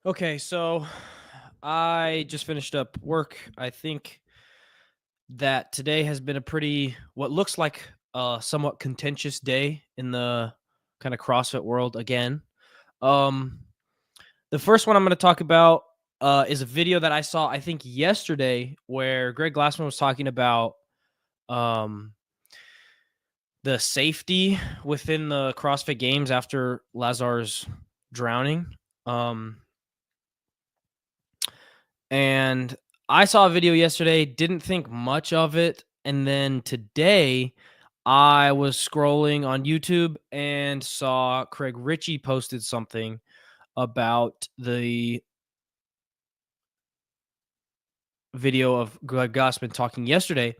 Okay, so I just finished up work. I think that today has been a pretty, what looks like a somewhat contentious day in the kind of CrossFit world again. Um, the first one I'm going to talk about is a video that I saw, I think, yesterday, where Greg Glassman was talking about um, the safety within the CrossFit Games after Lazar's drowning. Um, And I saw a video yesterday, didn't think much of it. And then today I was scrolling on YouTube and saw Craig Ritchie posted something about the video of Greg Glassman talking yesterday.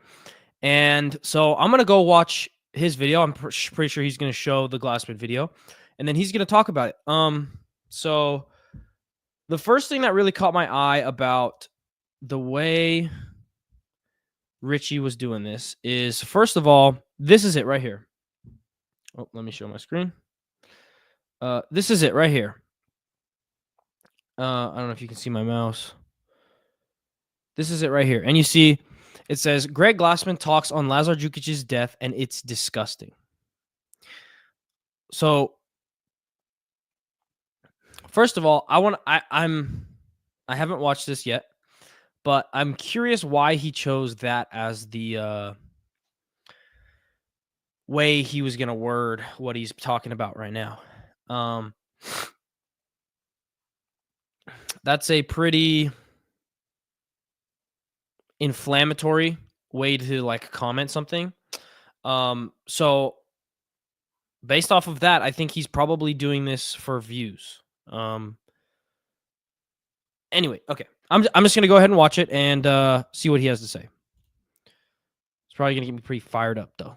And so I'm going to go watch his video. I'm pretty sure he's going to show the Glassman video and then he's going to talk about it. So the first thing that really caught my eye about the way Richie was doing this is, first of all, this is it right here. Oh, let me show my screen. This is it right here. I don't know if you can see my mouse. This is it right here. And you see, it says, Greg Glassman talks on Lazar Djukic's death, and it's disgusting. So, first of all, I haven't watched this yet, but I'm curious why he chose that as the way he was going to word what he's talking about right now. That's a pretty inflammatory way to like comment something. So based off of that, I think he's probably doing this for views. Anyway, okay. I'm just gonna go ahead and watch it and see what he has to say. It's probably gonna get me pretty fired up though.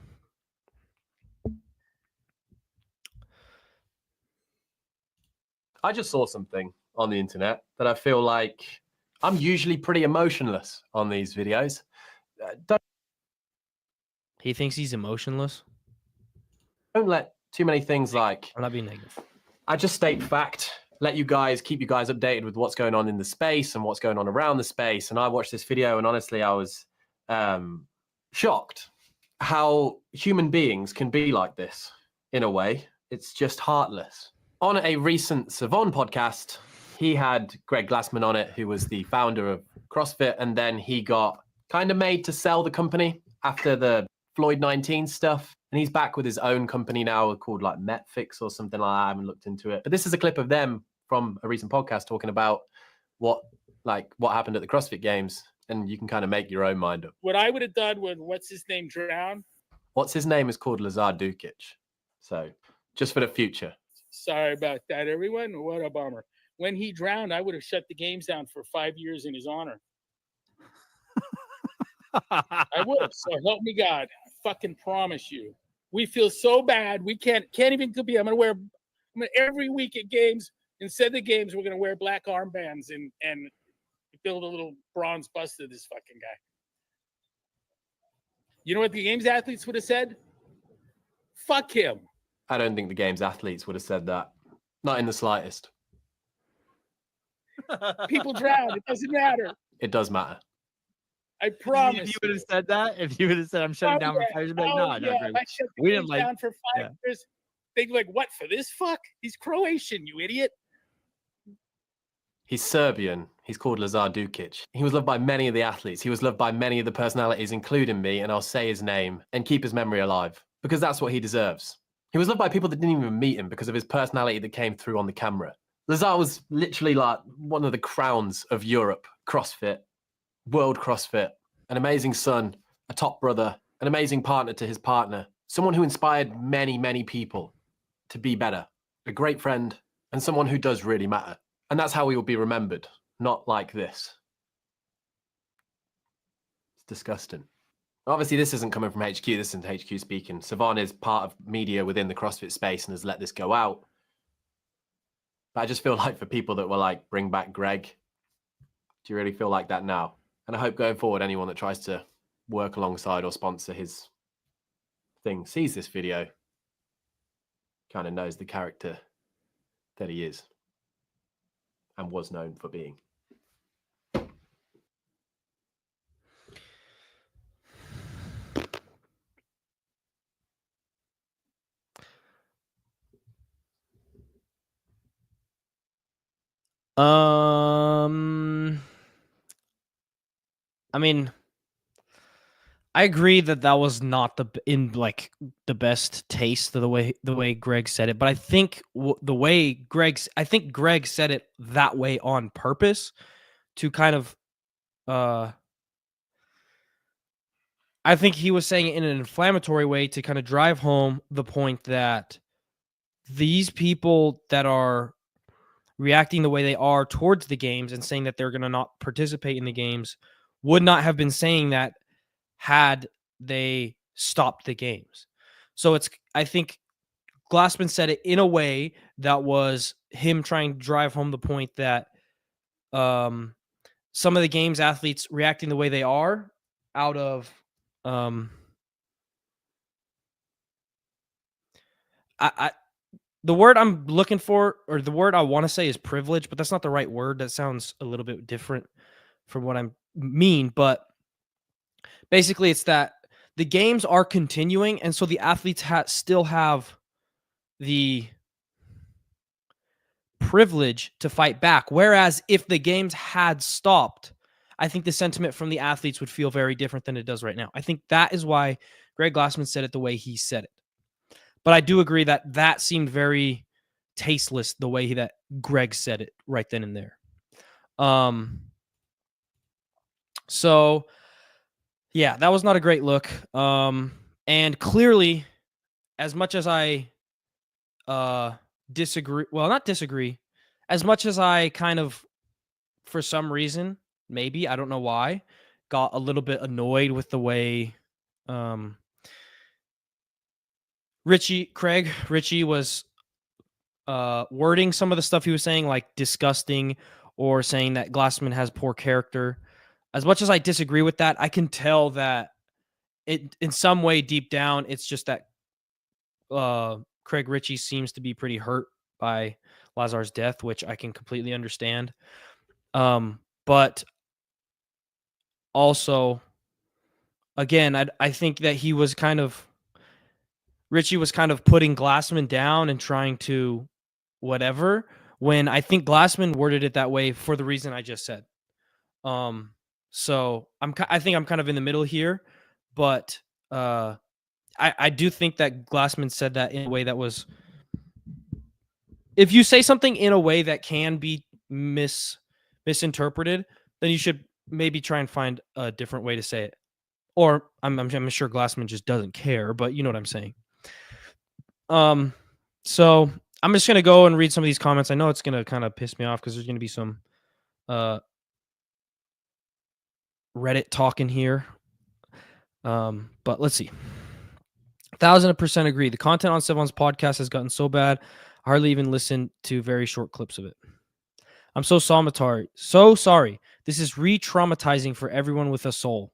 I just saw something on the internet that I feel like I'm usually pretty emotionless on these videos. He thinks he's emotionless. Don't let too many things like, I'm not being negative. I just state fact, let you guys, keep you guys updated with what's going on in the space and what's going on around the space. And I watched this video and honestly, I was shocked how human beings can be like this in a way. It's just heartless. On a recent Savon podcast, he had Greg Glassman on it, who was the founder of CrossFit, and then he got kind of made to sell the company after the Floyd 19 stuff. And he's back with his own company now called like Metfix or something like that. I haven't looked into it. But this is a clip of them from a recent podcast talking about what happened at the CrossFit Games. And you can kind of make your own mind up. What I would have done when what's his name drowned. What's his name is called Lazar Dukic. So just for the future. Sorry about that, everyone. What a bummer. When he drowned, I would have shut the games down for 5 years in his honor. I would have. So help me God. I fucking promise you. We feel so bad. We can't even compete. I'm gonna every week at games, instead of the games, we're gonna wear black armbands and build a little bronze bust of this fucking guy. You know what the games athletes would have said? Fuck him. I don't think the games athletes would have said that. Not in the slightest. People drown. It doesn't matter. It does matter. I promise. If you would have said that, if you would have said, I'm shutting down for 5 years, like, no, I shut the games down for 5 years. They'd be like, what, for this fuck? He's Croatian, you idiot. He's Serbian. He's called Lazar Dukic. He was loved by many of the athletes. He was loved by many of the personalities, including me, and I'll say his name and keep his memory alive because that's what he deserves. He was loved by people that didn't even meet him because of his personality that came through on the camera. Lazar was literally like one of the crowns of Europe, CrossFit, world CrossFit, an amazing son, a top brother, an amazing partner to his partner, someone who inspired many, many people to be better, a great friend, and someone who does really matter. And that's how he will be remembered, not like this. It's disgusting. Obviously, this isn't coming from HQ. This isn't HQ speaking. Savon is part of media within the CrossFit space and has let this go out. But I just feel like for people that were like, bring back Greg, do you really feel like that now? And I hope going forward, anyone that tries to work alongside or sponsor his thing sees this video, kind of knows the character that he is. and was known for being. I mean, I agree that that was not the best taste of the way Greg said it, but I think I think Greg said it that way on purpose to kind of I think he was saying it in an inflammatory way to kind of drive home the point that these people that are reacting the way they are towards the games and saying that they're going to not participate in the games would not have been saying that had they stopped the games. So I think Glassman said it in a way that was him trying to drive home the point that some of the games athletes reacting the way they are out of the word I'm looking for, or the word I want to say, is privilege, but that's not the right word. That sounds a little bit different from what I mean. But basically, it's that the games are continuing, and so the athletes still have the privilege to fight back. Whereas if the games had stopped, I think the sentiment from the athletes would feel very different than it does right now. I think that is why Greg Glassman said it the way he said it. But I do agree that that seemed very tasteless the way that Greg said it right then and there. So yeah, that was not a great look. And clearly, as much as I disagree, well, not disagree, as much as I kind of, for some reason, maybe, I don't know why, got a little bit annoyed with the way Richie was wording some of the stuff he was saying, like disgusting, or saying that Glassman has poor character. As much as I disagree with that, I can tell that it, in some way deep down, it's just that Craig Ritchie seems to be pretty hurt by Lazar's death, which I can completely understand. But also, again, I think that Ritchie was kind of putting Glassman down and trying to whatever, when I think Glassman worded it that way for the reason I just said. So I think I'm kind of in the middle here, but I do think that Glassman said that in a way that was, if you say something in a way that can be misinterpreted, then you should maybe try and find a different way to say it. Or I'm sure Glassman just doesn't care, but you know what I'm saying. So I'm just gonna go and read some of these comments. I know it's gonna kind of piss me off because there's gonna be some Reddit talking here. But let's see. 1,000% agree. The content on Sevon's podcast has gotten so bad, I hardly even listen to very short clips of it. I'm so sorry. This is re-traumatizing for everyone with a soul.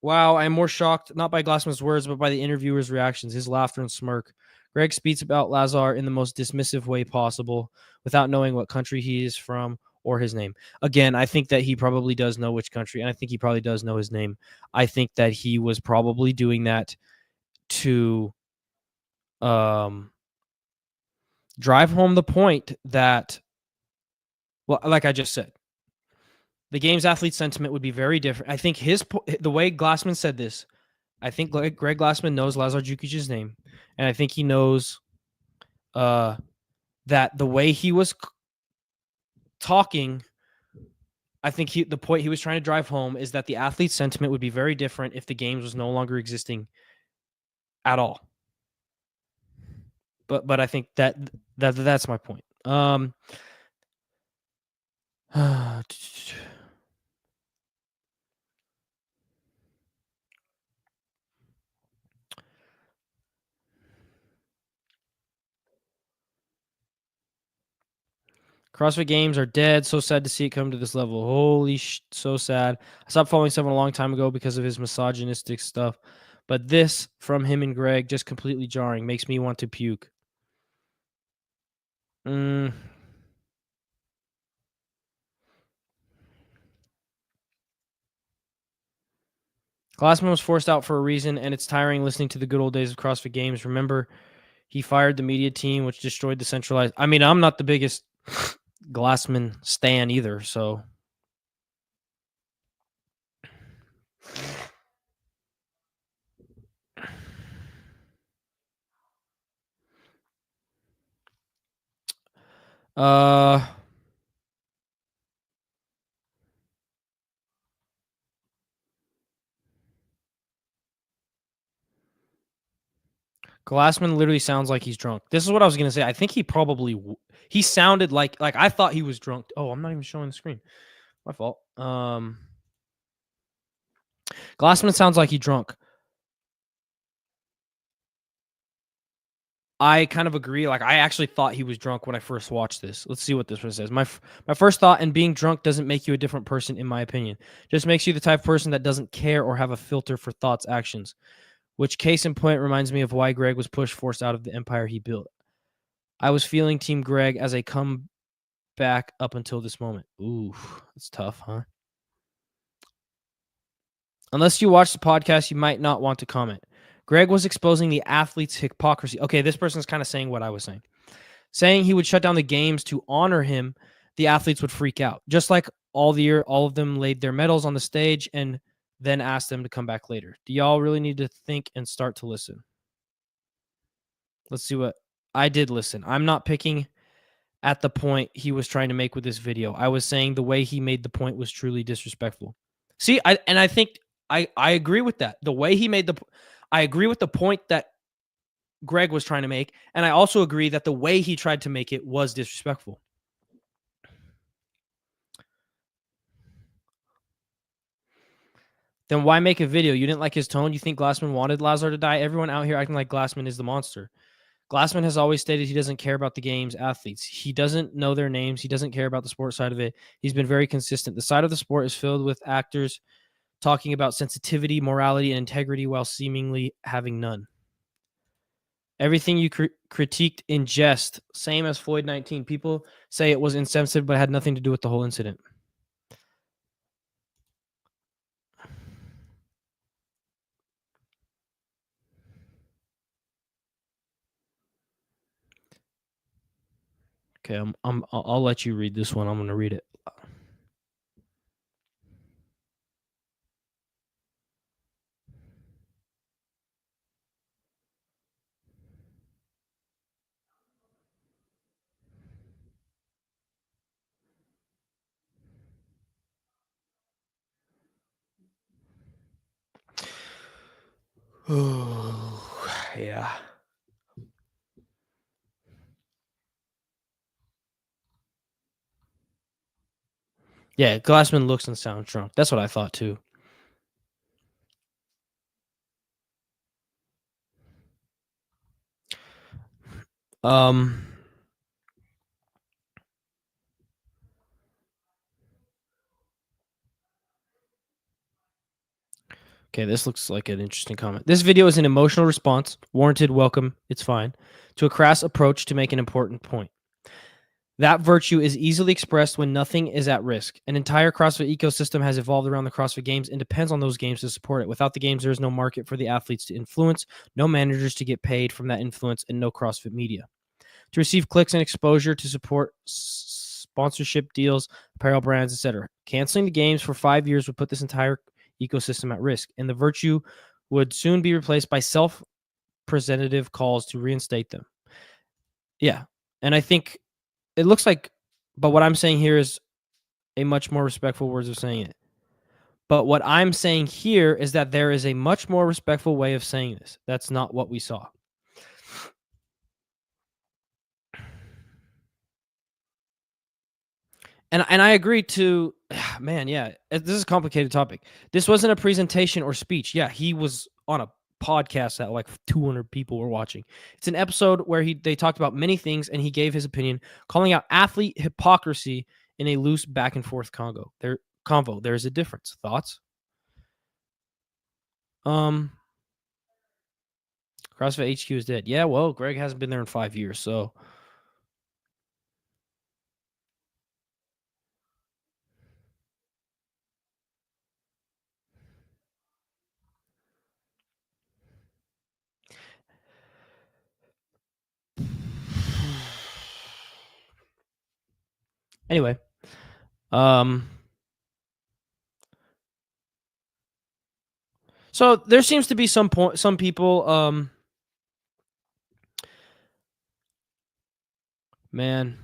Wow, I'm more shocked not by Glassman's words, but by the interviewer's reactions, his laughter and smirk. Greg speaks about Lazar in the most dismissive way possible, without knowing what country he is from or his name. Again, I think that he probably does know which country, and I think he probably does know his name. I think that he was probably doing that to drive home the point that, well, like I just said, the game's athlete sentiment would be very different. I think the way Glassman said this, I think Greg Glassman knows Lazar Jukic's name, and I think he knows that the way he was talking, I think the point he was trying to drive home is that the athlete sentiment would be very different if the games was no longer existing at all. But I think that's my point. CrossFit games are dead. So sad to see it come to this level. Holy so sad. I stopped following someone a long time ago because of his misogynistic stuff. But this from him and Greg, just completely jarring. Makes me want to puke. Glassman was forced out for a reason, and it's tiring listening to the good old days of CrossFit Games. Remember, he fired the media team, which destroyed the centralized. I mean, I'm not the biggest Glassman stan either, so. Glassman literally sounds like he's drunk. This is what I was gonna say. I think he probably he sounded like I thought he was drunk. Oh, I'm not even showing the screen. My fault. Glassman sounds like he drunk. I kind of agree. Like, I actually thought he was drunk when I first watched this. Let's see what this one says. My first thought, and being drunk doesn't make you a different person, in my opinion. Just makes you the type of person that doesn't care or have a filter for thoughts, actions. Which, case in point, reminds me of why Greg was forced out of the empire he built. I was feeling Team Greg as I come back up until this moment. Ooh, that's tough, huh? Unless you watch the podcast, you might not want to comment. Greg was exposing the athletes' hypocrisy. Okay, this person's kind of saying what I was saying. Saying he would shut down the games to honor him, the athletes would freak out. Just like all of them laid their medals on the stage and then asked them to come back later. Do y'all really need to think and start to listen? Let's see what I did listen. I'm not picking at the point he was trying to make with this video. I was saying the way he made the point was truly disrespectful. See, I think I agree with that. The way he made I agree with the point that Greg was trying to make, and I also agree that the way he tried to make it was disrespectful. Then why make a video? You didn't like his tone? You think Glassman wanted Lazar to die? Everyone out here acting like Glassman is the monster. Glassman has always stated he doesn't care about the game's athletes. He doesn't know their names. He doesn't care about the sport side of it. He's been very consistent. The side of the sport is filled with actors talking about sensitivity, morality, and integrity while seemingly having none. Everything you critiqued in jest, same as Floyd 19. People say it was insensitive, but it had nothing to do with the whole incident. Okay, I'll let you read this one. I'm going to read it. Oh, yeah. Yeah, Glassman looks and sounds drunk. That's what I thought too. Okay, this looks like an interesting comment. This video is an emotional response, warranted, welcome, it's fine, to a crass approach to make an important point. That virtue is easily expressed when nothing is at risk. An entire CrossFit ecosystem has evolved around the CrossFit Games and depends on those games to support it. Without the games, there is no market for the athletes to influence, no managers to get paid from that influence, and no CrossFit media to receive clicks and exposure to support sponsorship deals, apparel brands, etc. Canceling the games for 5 years would put this entire ecosystem at risk, and the virtue would soon be replaced by self-presentative calls to reinstate them. Yeah, and I think it looks like, but what I'm saying here is a much more respectful words of saying it. But what I'm saying here is that there is a much more respectful way of saying this. That's not what we saw. And I agree to, man, yeah, this is a complicated topic. This wasn't a presentation or speech. Yeah, he was on a podcast that like 200 people were watching. It's an episode where they talked about many things and he gave his opinion, calling out athlete hypocrisy in a loose back and forth convo. There's a difference. Thoughts? CrossFit HQ is dead. Yeah, well, Greg hasn't been there in 5 years, so Anyway, so there seems to be some people, man.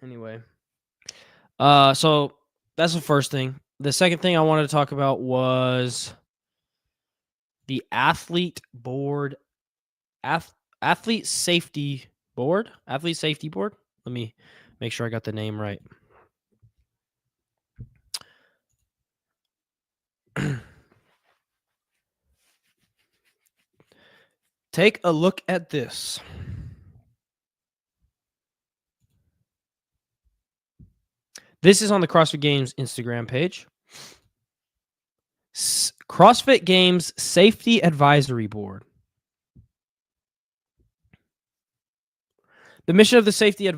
Anyway, so that's the first thing. The second thing I wanted to talk about was the athlete safety board. Let me make sure I got the name right. Take a look at this. This is on the CrossFit Games Instagram page. CrossFit Games Safety Advisory Board. The mission of the Safety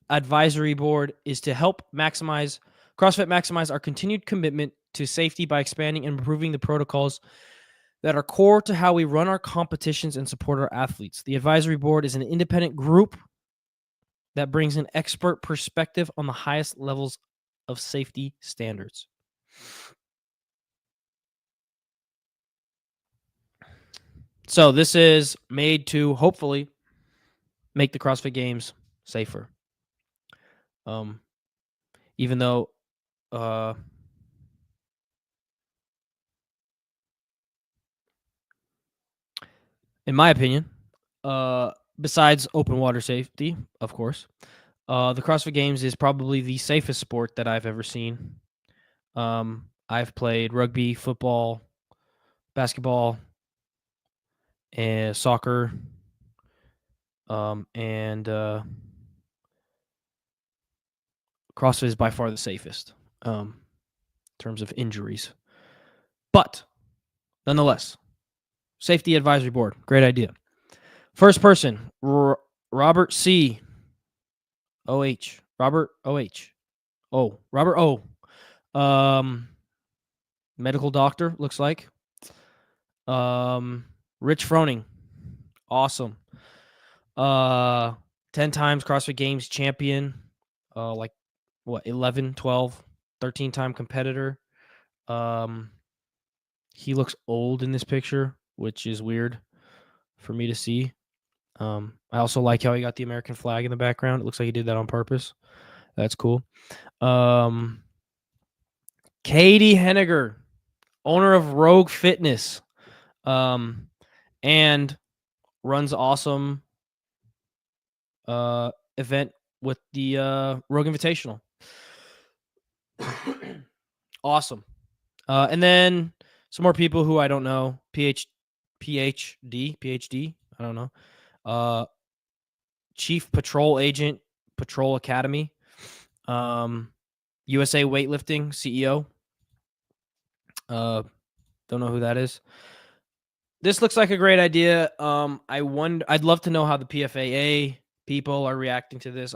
Advisory Board is to help CrossFit maximize our continued commitment to safety by expanding and improving the protocols that are core to how we run our competitions and support our athletes. The advisory board is an independent group that brings an expert perspective on the highest levels of safety standards. So this is made to hopefully make the CrossFit Games safer. Even though in my opinion, besides open water safety, of course, the CrossFit Games is probably the safest sport that I've ever seen. I've played rugby, football, basketball, and soccer, and CrossFit is by far the safest in terms of injuries. But nonetheless, Safety Advisory Board, great idea. First person, Robert C. O.H. Robert O.H. Oh, Robert O. Medical doctor, looks like. Rich Froning. Awesome. 10 times CrossFit Games champion. 11, 12, 13-time competitor. He looks old in this picture, which is weird for me to see. I also like how he got the American flag in the background. It looks like he did that on purpose. That's cool. Katie Henniger, owner of Rogue Fitness, and runs awesome event with the Rogue Invitational. Awesome. And then some more people who I don't know. PhD. I don't know. Chief Patrol Agent, Patrol Academy. USA Weightlifting CEO. Don't know who that is. This looks like a great idea. I'd love to know how the PFAA people are reacting to this.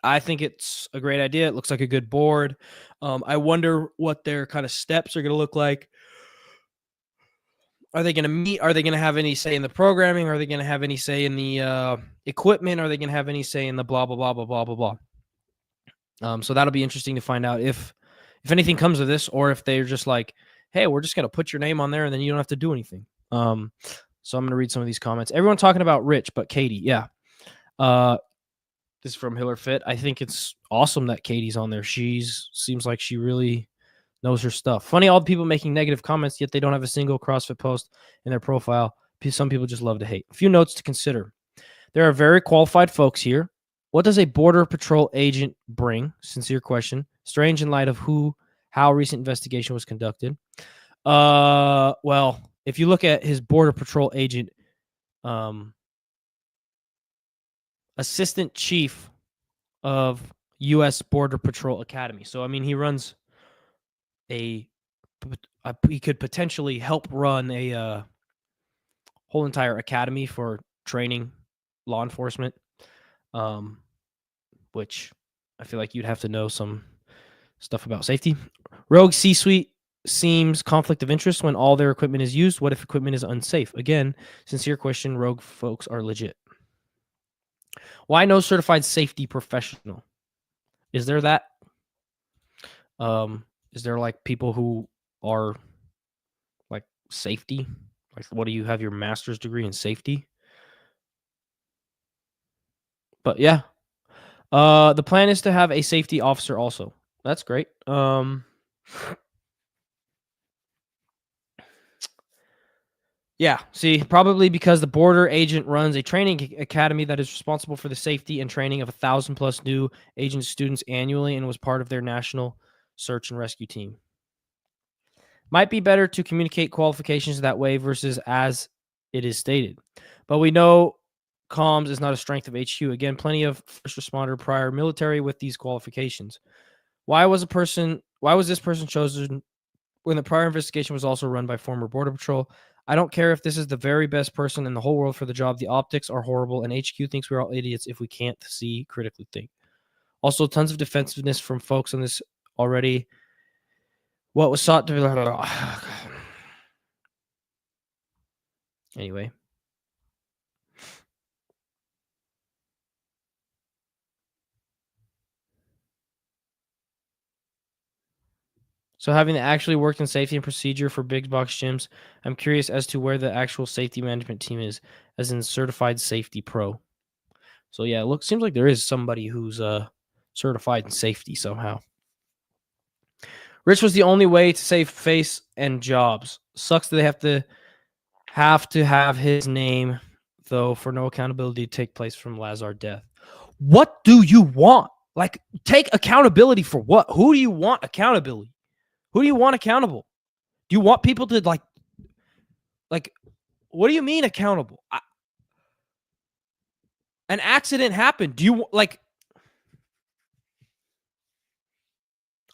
I think it's a great idea. It looks like a good board. I wonder what their kind of steps are going to look like. Are they going to meet? Are they going to have any say in the programming? Are they going to have any say in the equipment? Are they going to have any say in the blah, blah, blah, blah, blah, blah, blah? So that'll be interesting to find out if anything comes of this, or if they're just like, hey, we're just going to put your name on there and then you don't have to do anything. So I'm going to read some of these comments. Everyone talking about Rich, but Katie, yeah. This is from Hiller Fit. I think it's awesome that Katie's on there. Seems like she really knows her stuff. Funny, all the people making negative comments, yet they don't have a single CrossFit post in their profile. Some people just love to hate. A few notes to consider. There are very qualified folks here. What does a Border Patrol agent bring? Sincere question. Strange in light of how recent investigation was conducted. Well, if you look at his Border Patrol agent, assistant chief of U.S. Border Patrol Academy. So, I mean, he runs he could potentially help run a whole entire academy for training law enforcement, which I feel like you'd have to know some stuff about safety. Rogue C-suite seems conflict of interest when all their equipment is used. What if equipment is unsafe? Again, sincere question. Rogue folks are legit. Why no certified safety professional? Is there that? Is there like people who are like safety? Like, what do you have your master's degree in safety? But yeah, the plan is to have a safety officer also. That's great. Yeah, see, probably because the border agent runs a training academy that is responsible for the safety and training of 1,000+ new agent students annually and was part of their national search and rescue team. Might be better to communicate qualifications that way versus as it is stated. But we know comms is not a strength of HQ. Again, plenty of first responder prior military with these qualifications. Why was this person chosen when the prior investigation was also run by former Border Patrol? I don't care if this is the very best person in the whole world for the job. The optics are horrible, and HQ thinks we're all idiots if we can't see, critically think. Also, tons of defensiveness from folks on this already. What was sought to be... Anyway. So having actually worked in safety and procedure for big box gyms, I'm curious as to where the actual safety management team is, as in certified safety pro. So yeah, seems like there is somebody who's certified in safety somehow. Rich was the only way to save face and jobs. Sucks that they have to have his name, though, for no accountability to take place from Lazar death. What do you want? Like, take accountability for what? Who do you want accountability? Who do you want accountable? Do you want people to like what do you mean accountable? An accident happened. Do you like?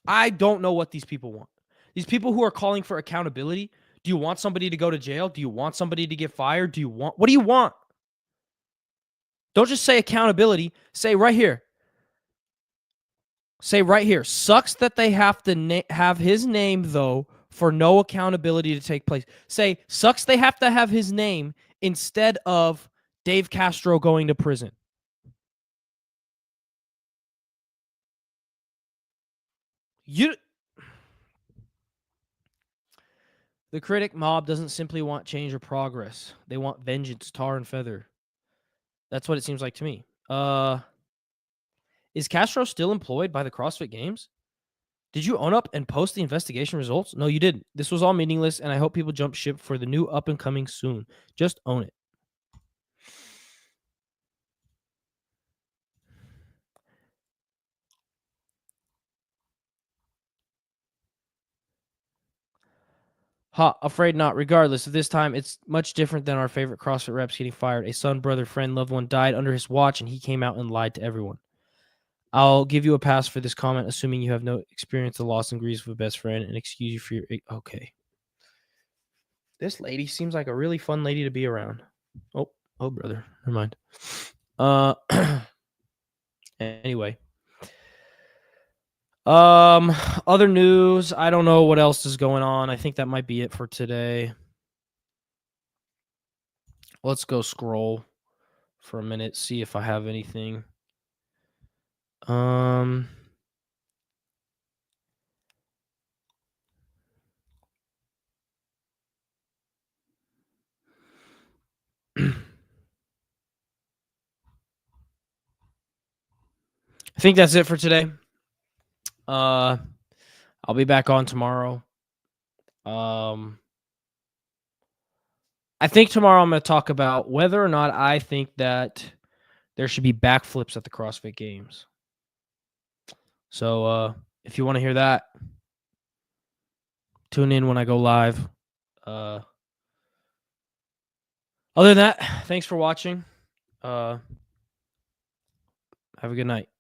I don't know what these people want. These people who are calling for accountability, do you want somebody to go to jail? Do you want somebody to get fired? What do you want? Don't just say accountability. Say right here. Sucks that they have to have his name, though, for no accountability to take place. Say, sucks they have to have his name instead of Dave Castro going to prison. The critic mob doesn't simply want change or progress. They want vengeance, tar and feather. That's what it seems like to me. Is Castro still employed by the CrossFit Games? Did you own up and post the investigation results? No, you didn't. This was all meaningless, and I hope people jump ship for the new up and coming soon. Just own it. Afraid not. Regardless of this time, it's much different than our favorite CrossFit reps getting fired. A son, brother, friend, loved one died under his watch, and he came out and lied to everyone. I'll give you a pass for this comment, assuming you have no experience of loss and grief with a best friend, and excuse you for your... Okay. This lady seems like a really fun lady to be around. Oh, brother. Never mind. Anyway. Other news. I don't know what else is going on. I think that might be it for today. Let's go scroll for a minute, see if I have anything. I think that's it for today. I'll be back on tomorrow. I think tomorrow I'm going to talk about whether or not I think that there should be backflips at the CrossFit Games. So if you want to hear that, tune in when I go live. Other than that, thanks for watching. Have a good night.